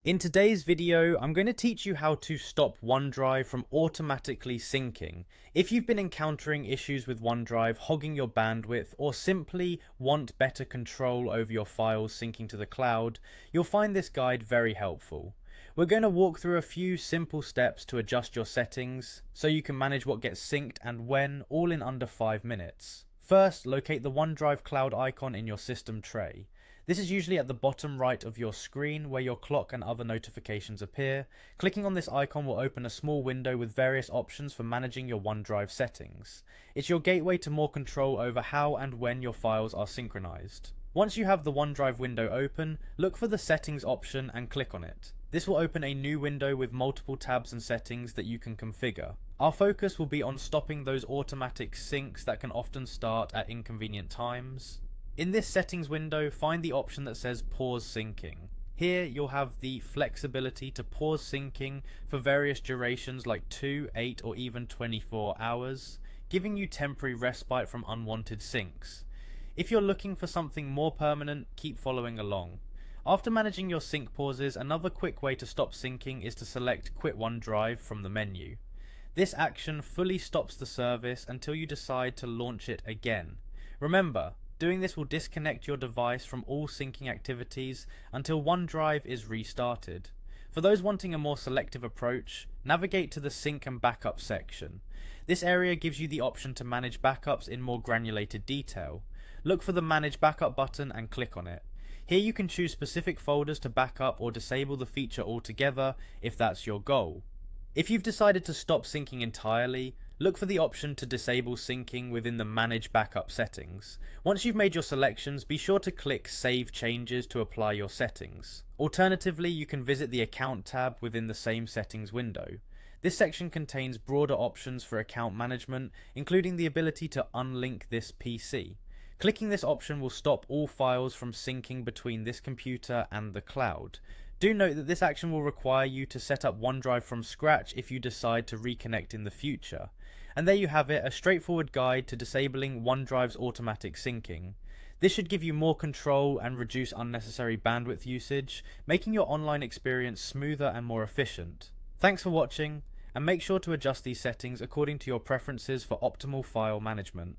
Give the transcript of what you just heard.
In today's video, I'm going to teach you how to stop OneDrive from automatically syncing. If you've been encountering issues with OneDrive hogging your bandwidth or simply want better control over your files syncing to the cloud, you'll find this guide very helpful. We're going to walk through a few simple steps to adjust your settings so you can manage what gets synced and when, all in under 5 minutes. First, locate the OneDrive cloud icon in your system tray. This is usually at the bottom right of your screen where your clock and other notifications appear. Clicking on this icon will open a small window with various options for managing your OneDrive settings. It's your gateway to more control over how and when your files are synchronized. Once you have the OneDrive window open, look for the settings option and click on it. This will open a new window with multiple tabs and settings that you can configure. Our focus will be on stopping those automatic syncs that can often start at inconvenient times. In this settings window, find the option that says pause syncing. Here you'll have the flexibility to pause syncing for various durations like 2, 8 or even 24 hours, giving you temporary respite from unwanted syncs. If you're looking for something more permanent, keep following along. After managing your sync pauses, another quick way to stop syncing is to select Quit OneDrive from the menu. This action fully stops the service until you decide to launch it again. Remember, doing this will disconnect your device from all syncing activities until OneDrive is restarted. For those wanting a more selective approach, navigate to the Sync and Backup section. This area gives you the option to manage backups in more granulated detail. Look for the Manage Backup button and click on it. Here you can choose specific folders to backup or disable the feature altogether if that's your goal. If you've decided to stop syncing entirely, look for the option to disable syncing within the Manage Backup settings. Once you've made your selections, be sure to click Save Changes to apply your settings. Alternatively, you can visit the Account tab within the same settings window. This section contains broader options for account management, including the ability to unlink this PC. Clicking this option will stop all files from syncing between this computer and the cloud. Do note that this action will require you to set up OneDrive from scratch if you decide to reconnect in the future. And there you have it, a straightforward guide to disabling OneDrive's automatic syncing. This should give you more control and reduce unnecessary bandwidth usage, making your online experience smoother and more efficient. Thanks for watching, and make sure to adjust these settings according to your preferences for optimal file management.